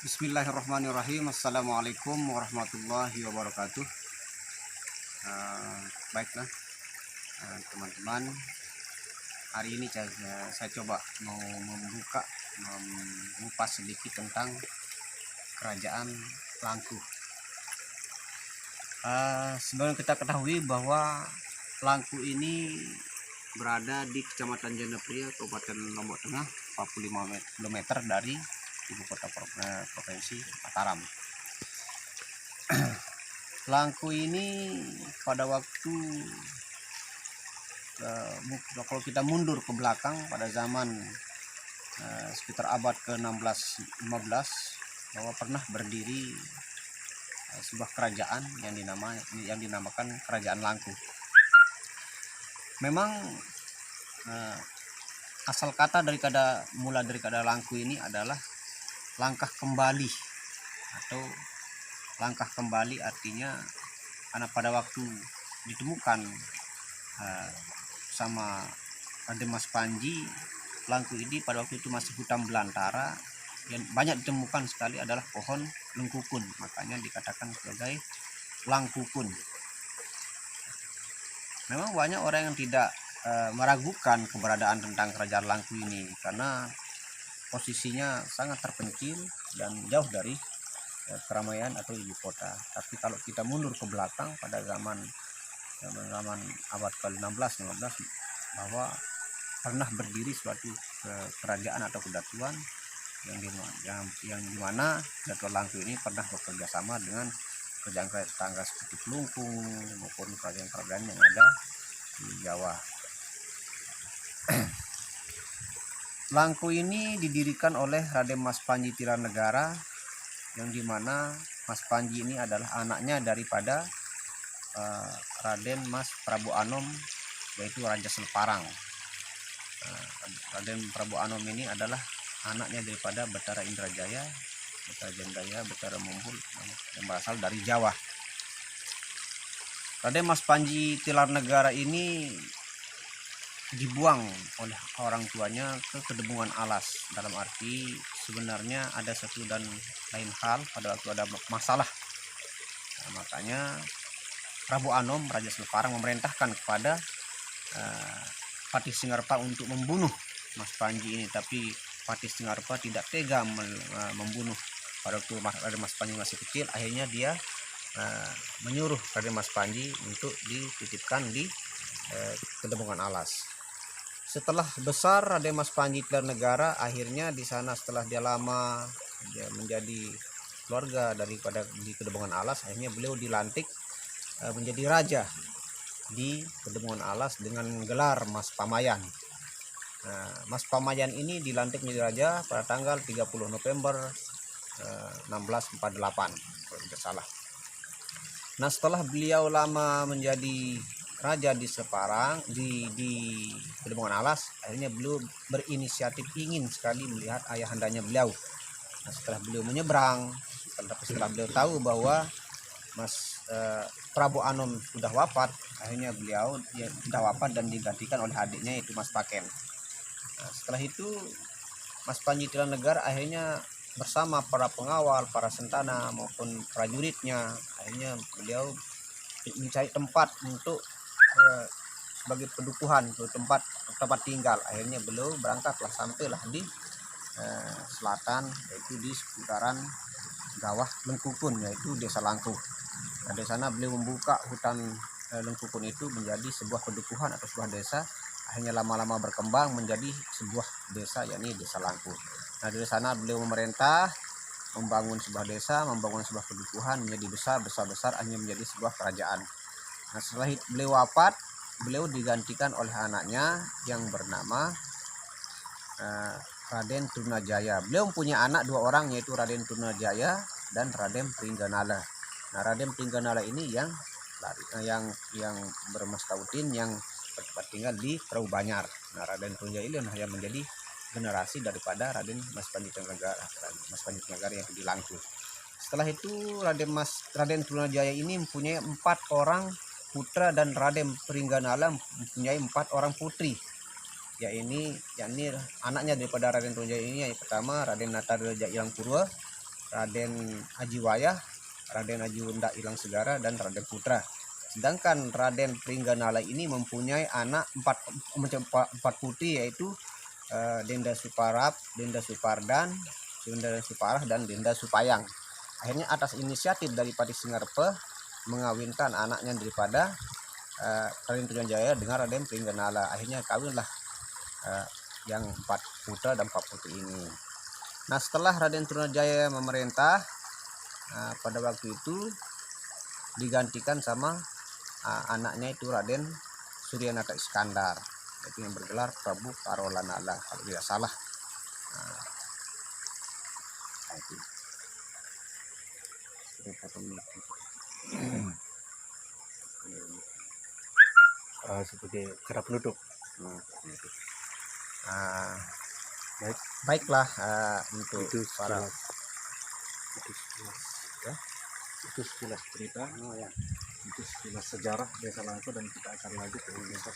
Bismillahirrahmanirrahim. Assalamualaikum warahmatullahi wabarakatuh. Baiklah teman-teman, hari ini saya coba mau mengupas sedikit tentang kerajaan Langkuh. Sebelum kita ketahui bahwa Langkuh ini berada di Kecamatan Jandapria, Kabupaten Lombok Tengah, 45 km dari ibu kota provinsi Mataram. Langkuh ini pada waktu kalau kita mundur ke belakang pada zaman sekitar abad ke-16-15, bahwa pernah berdiri sebuah kerajaan yang dinamakan Kerajaan Langkuh. Memang asal kata dari kata Langkuh ini adalah langkah kembali, atau langkah kembali artinya karena pada waktu ditemukan sama Raden Mas Panji, Langkuh ini pada waktu itu masih hutan belantara. Yang banyak ditemukan sekali adalah pohon lengkukun, makanya dikatakan sebagai Langkukun. Memang banyak orang yang tidak meragukan keberadaan tentang kerajaan Langkuh ini karena posisinya sangat terpencil dan jauh dari keramaian atau ibu kota. Tapi kalau kita mundur ke belakang pada zaman abad ke-16-15, bahwa pernah berdiri suatu kerajaan atau kedatuan yang dimana Datuan Langkuh ini pernah bekerja sama dengan kerajaan tetangga seperti Pelungkung maupun kerajaan-kerajaan yang ada di Jawa. Langkuh ini didirikan oleh Raden Mas Panji Tiranegara, yang dimana Mas Panji ini adalah anaknya daripada Raden Mas Prabu Anom, yaitu Raja Seleparang. Raden Prabu Anom ini adalah anaknya daripada Betara Indrajaya, Betara Jendaya, Betara Mumbul, yang berasal dari Jawa. Raden Mas Panji Tiranegara ini dibuang oleh orang tuanya ke Kedebungan Alas, dalam arti sebenarnya ada satu dan lain hal pada waktu ada masalah. Makanya Prabu Anom, Raja Seleparang, memerintahkan kepada Patih Singgarpa untuk membunuh Mas Panji ini, tapi Patih Singgarpa tidak tega membunuh pada waktu Raden Mas Panji masih kecil. Akhirnya dia menyuruh Raden Mas Panji untuk dititipkan di Kedebungan Alas. Setelah besar Raden Mas Panji Tiranegara, akhirnya di sana setelah dia lama dia menjadi keluarga daripada di Kedebungan Alas, akhirnya beliau dilantik menjadi raja di Kedebungan Alas dengan gelar Mas Pamayan. Mas Pamayan ini dilantik menjadi raja pada tanggal 30 November 1648 kalau tidak salah. Nah, setelah beliau lama menjadi raja di Seleparang, di Kedebungan Alas, akhirnya beliau berinisiatif ingin sekali melihat ayahandanya beliau. Nah, setelah beliau menyeberang, setelah beliau tahu bahwa Mas Prabu Anom sudah wafat, akhirnya beliau sudah wafat dan digantikan oleh adiknya, yaitu Mas Paken. Nah, setelah itu Mas Panji Tiranegara akhirnya bersama para pengawal, para sentana maupun prajuritnya, akhirnya beliau mencari tempat untuk sebagai pedukuhan, tempat tinggal. Akhirnya beliau berangkatlah, sampailah di selatan, yaitu di seputaran Gawah Lengkukun, yaitu Desa Langkuh. Nah, di sana beliau membuka hutan Lengkukun itu menjadi sebuah pedukuhan atau sebuah desa. Akhirnya lama-lama berkembang menjadi sebuah desa, yakni Desa Langkuh. Nah, dari sana beliau memerintah, membangun sebuah desa, membangun sebuah pedukuhan menjadi besar, hanya menjadi sebuah kerajaan. Nah, setelah beliau wafat, beliau digantikan oleh anaknya yang bernama Raden Trunajaya. Beliau mempunyai anak dua orang, yaitu Raden Trunajaya dan Raden Pringganala. Nah, Raden Pringganala ini yang bermastautin, yang bertempat tinggal di Perahu Banyar. Nah, Raden Trunajaya ini yang menjadi generasi daripada Raden Mas Panji Tiranegara yang di Langkuh. Setelah itu Raden Trunajaya ini mempunyai 4 orang putra dan Raden Pringganala mempunyai 4 orang putri. Yakni anaknya daripada Raden Trunajaya ini, yang pertama Raden Nataraja Irangpurwa, Raden Ajiwayah, Raden Ajunda Ilang Segara, dan Raden Putra. Sedangkan Raden Pringganala ini mempunyai anak empat putri, yaitu Denda Suparap, Denda Supardan, Denda Suparah, dan Denda Supayang. Akhirnya atas inisiatif dari Pati Singarpe mengawinkan anaknya daripada Raden Trunajaya dengan Raden Pringganala. Akhirnya kawinlah yang 4 putra dan 4 putri ini. Nah, setelah Raden Trunajaya memerintah, pada waktu itu digantikan sama anaknya itu Raden Suryanata Iskandar, itu yang bergelar Prabu Karolanala kalau tidak salah. Itu sebagai kera penutup. Baiklah, untuk Itu para itu sekilas cerita, itu sekilas sejarah Desa Langko, dan kita akan lanjut ke besok.